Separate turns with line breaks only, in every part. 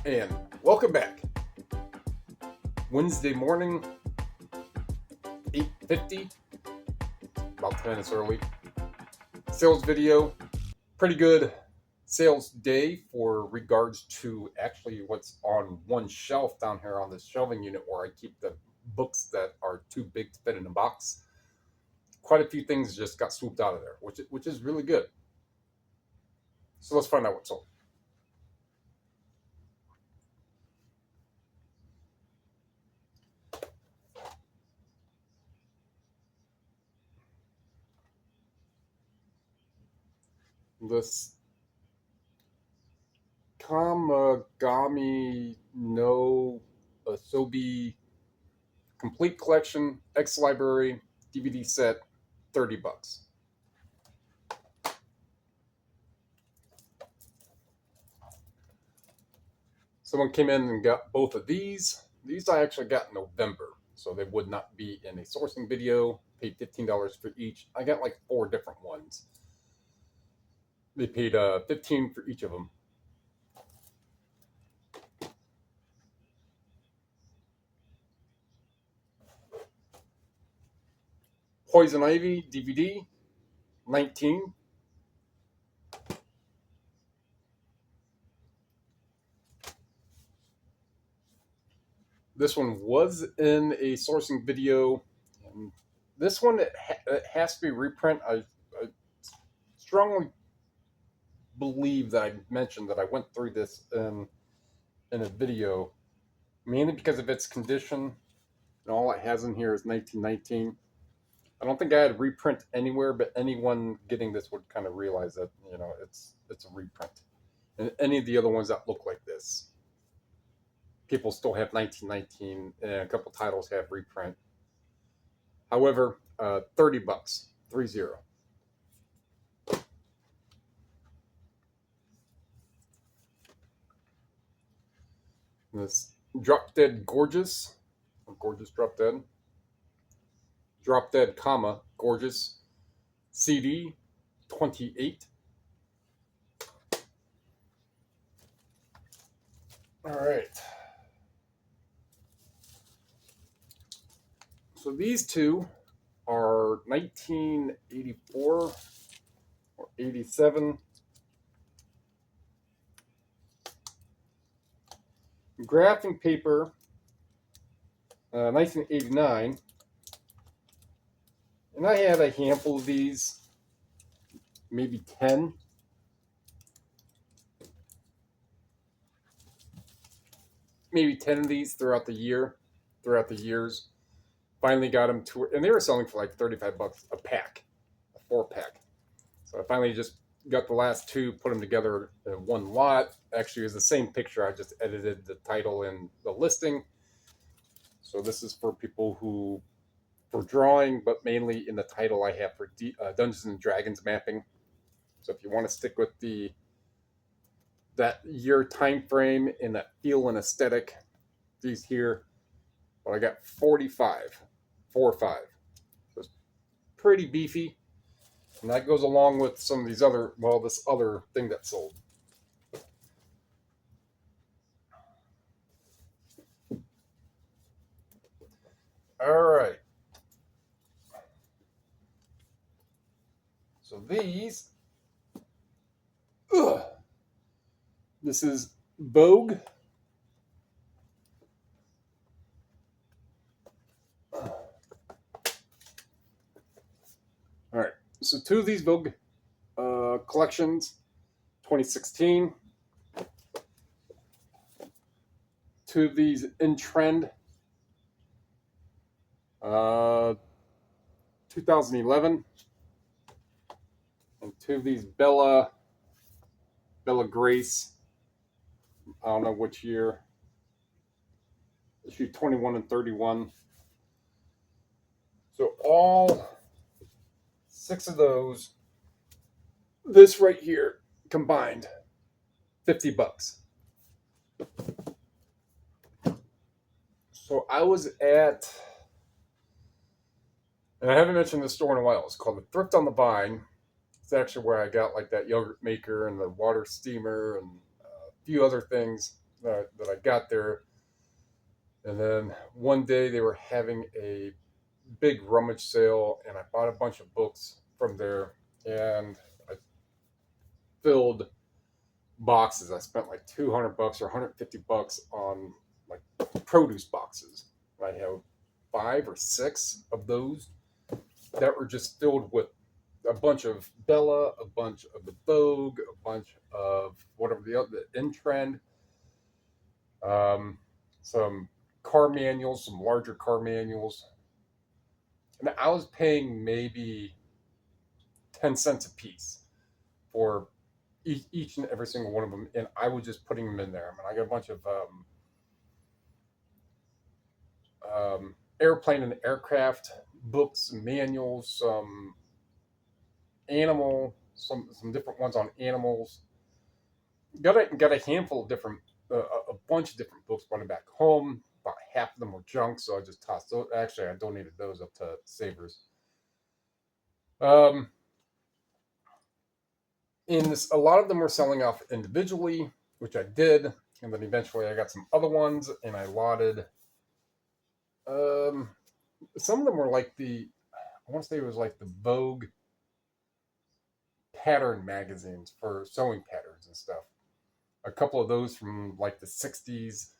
And welcome back. Wednesday morning, 8:50, about 10 minutes early. Sales video, pretty good sales day for regards to actually what's on one shelf down here on this shelving unit where I keep the books that are too big to fit in a box. Quite a few things just got swooped out of there, which is really good. So let's find out what's sold. This Kamagami no Asobi complete collection, X library, DVD set, $30. Someone came in and got both of these. These I actually got in November, so they would not be in a sourcing video. Paid $15 for each. I got like 4 different ones. They paid $15 for each of them. Poison Ivy DVD, $19. This one was in a sourcing video. And this one, it has to be reprint. I strongly believe that I mentioned that I went through this in a video, mainly because of its condition. And all it has in here is 1919. I don't think I had reprint anywhere, but anyone getting this would kind of realize that, it's a reprint. And any of the other ones that look like this, people still have 1919, and a couple titles have reprint. However, $30, 30. This Drop Dead Gorgeous, or Gorgeous Drop Dead, Drop Dead, comma, Gorgeous, CD, 28. All right. So these two are 1984 or 87. Graphing paper, 1989. And I had a handful of these, maybe 10. Maybe 10 of these throughout the years. Finally got them to, and they were selling for like $35 a pack, a 4-pack. So I finally just got the last 2, put them together in one lot. Actually, it was the same picture. I just edited the title and the listing. So this is for people who, for drawing, but mainly in the title I have for Dungeons and Dragons mapping. So if you want to stick with that year time frame and that feel and aesthetic, these here. But I got 45, 4 or 5. So it's pretty beefy. And that goes along with some of these other, this other thing that sold. All right. So these, this is Vogue. All right. So 2 of these Vogue collections, 2016. 2 of these In Trend, 2011. And 2 of these Bella Grace, I don't know which year, issue 21 and 31. So all 6 of those, this right here combined, $50. So I was at, and I haven't mentioned this store in a while, it's called the Thrift on the Vine. It's actually where I got like that yogurt maker and the water steamer and a few other things. that I got there. And then one day they were having a big rummage sale, and I bought a bunch of books from there, and I filled boxes. I spent like $200 or $150 on like produce boxes. I have 5 or 6 of those that were just filled with a bunch of Bella, a bunch of the Vogue, a bunch of whatever the in trend, um, some car manuals, some larger car manuals. And I was paying maybe 10 cents a piece for each and every single one of them, and I was just putting them in there. I mean, I got a bunch of airplane and aircraft books, manuals, some animal, some different ones on animals. Got a handful of different, a bunch of different books running back home. About half of them were junk, so I just tossed those. Actually, I donated those up to Savers. Um, a lot of them were selling off individually, which I did, and then eventually I got some other ones, and I lotted. Um, some of them were like I want to say it was like the Vogue pattern magazines for sewing patterns and stuff. A couple of those from like the 60s.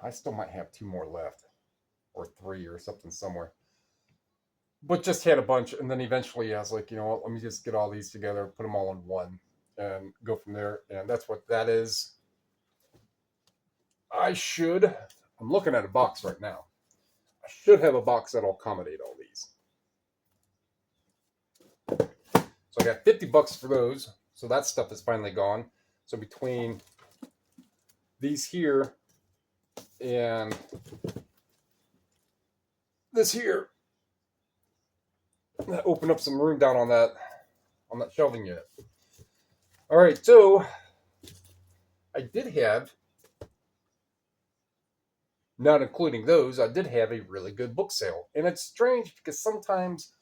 I still might have 2 more left, or 3 or something somewhere. But just had a bunch, and then eventually I was like, you know what, let me just get all these together, put them all in one, and go from there. And that's what that is. I'm looking at a box right now. I should have a box that'll accommodate all these. So I got $50 for those. So that stuff is finally gone. So between these here and this here, that opened up some room down on that shelving unit. All right, so I did have, not including those, I did have a really good book sale. And it's strange because sometimes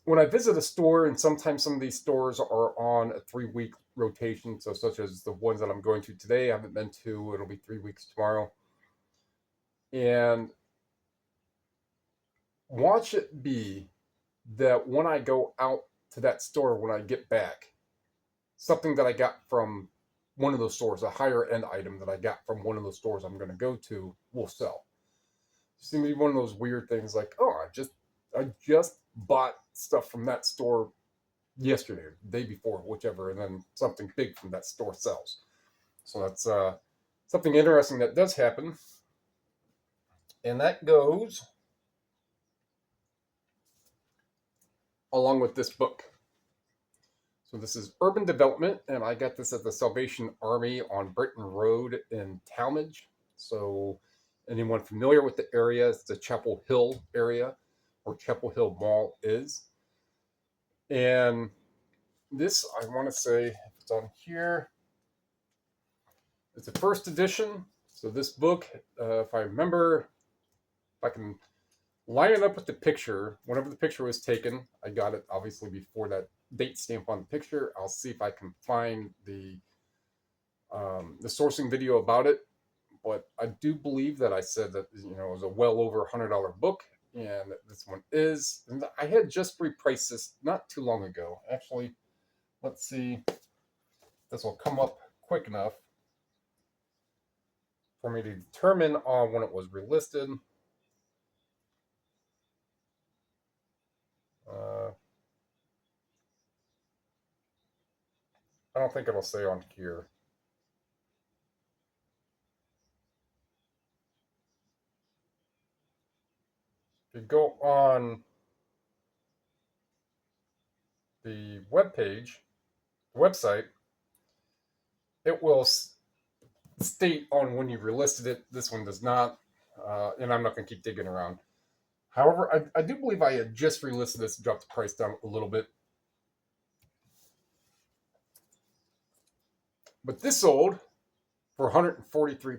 when I visit a store, and sometimes some of these stores are on a 3-week rotation, so such as the ones that I'm going to today, I haven't been to, it'll be 3 weeks tomorrow. And watch it be that when I go out to that store, when I get back, something that I got from one of those stores, a higher end item that I got from one of those stores I'm going to go to, will sell. It seems to be one of those weird things like, oh, I just bought stuff from that store yesterday, the day before, whichever, and then something big from that store sells. So that's something interesting that does happen. And that goes along with this book. So this is Urban Development, and I got this at the Salvation Army on Brighton Road in Talmadge. So anyone familiar with the area, it's the Chapel Hill area, where Chapel Hill Mall is. And this, I want to say, if it's on here, it's a first edition. So this book, if I remember, if I can line it up with the picture, whenever the picture was taken, I got it obviously before that date stamp on the picture. I'll see if I can find the sourcing video about it. But I do believe that I said that, you know, it was a well over $100 book, and this one is. And I had just repriced this not too long ago. Actually, let's see. This will come up quick enough for me to determine on when it was relisted. I don't think it'll say on here. If you go on the website, it will state on when you relisted it. This one does not, and I'm not going to keep digging around. However, I do believe I had just relisted this and dropped the price down a little bit. But this sold for $143.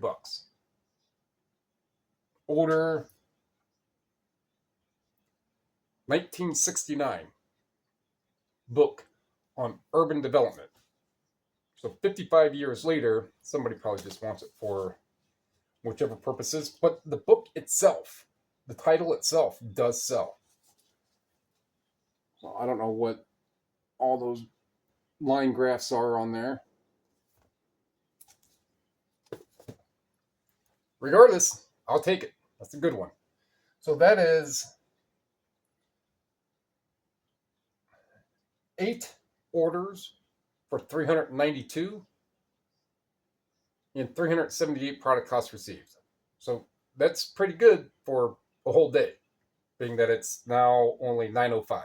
Older, 1969 book on urban development. So 55 years later, somebody probably just wants it for whichever purposes. But the book itself, the title itself, does sell. So I don't know what all those line graphs are on there. Regardless, I'll take it. That's a good one. So that is 8 orders for $392 and 378 product costs received. So that's pretty good for a whole day, being that it's now only 9:05.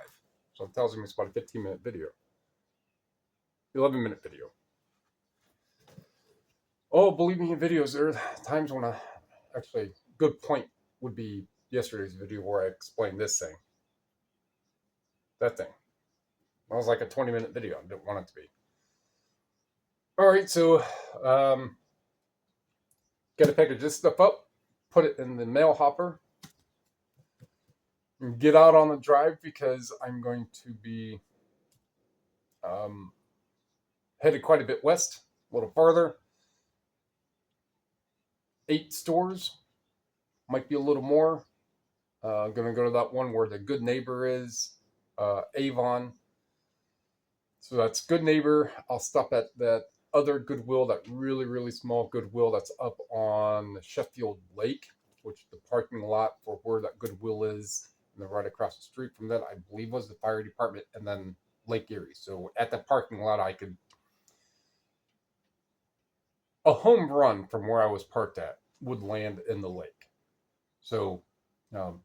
So it tells me it's about a 15-minute video. 11-minute video. Oh, believe me, in videos, there are times when actually, good point would be yesterday's video where I explained this thing. That thing. That was like a 20-minute video. I didn't want it to be. All right, so got to package this stuff up, put it in the mail hopper, and get out on the drive because I'm going to be headed quite a bit west, a little farther. 8 stores, might be a little more. I'm going to go to that one where the Good Neighbor is, Avon. So that's Good Neighbor. I'll stop at that other Goodwill, that really, really small Goodwill that's up on Sheffield Lake, which the parking lot for where that Goodwill is, and then right across the street from that, I believe, was the fire department, and then Lake Erie. So at the parking lot, I could... a home run from where I was parked at would land in the lake. So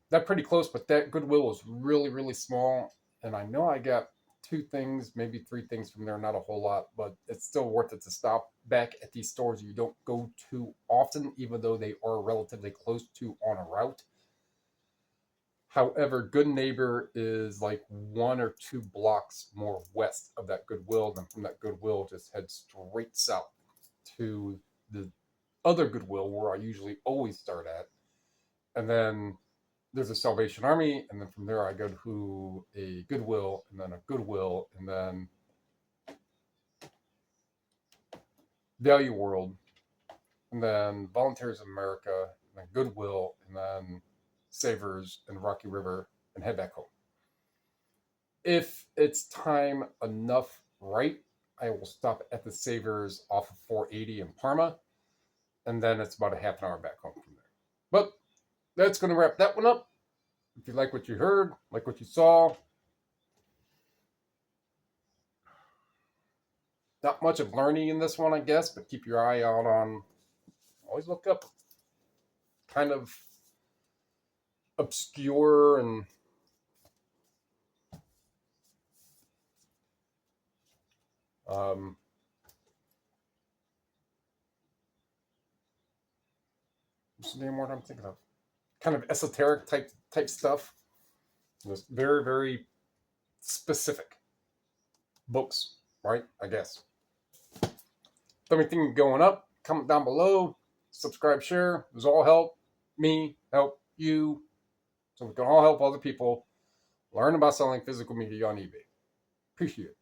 that's pretty close, but that Goodwill is really, really small. And I know I got 2 things, maybe 3 things from there, not a whole lot, but it's still worth it to stop back at these stores you don't go to often, even though they are relatively close to on a route. However, Good Neighbor is like 1 or 2 blocks more west of that Goodwill. Then from that Goodwill, just head straight south to the other Goodwill where I usually always start at. And then there's a Salvation Army, and then from there I go to a Goodwill, and then a Goodwill, and then Value World, and then Volunteers of America, and then Goodwill, and then Savers and Rocky River, and head back home. If it's time enough right, I will stop at the Savers off of 480 in Parma, and then it's about a half an hour back home from there. But that's going to wrap that one up. If you like what you heard, like what you saw, not much of learning in this one, I guess, but keep your eye out on, always look up kind of obscure and what's the name word I'm thinking of? Kind of esoteric type stuff. Just very, very specific books, right? I guess. Everything going up, comment down below, subscribe, share. Those all help me, help you, so we can all help other people learn about selling physical media on eBay. Appreciate it.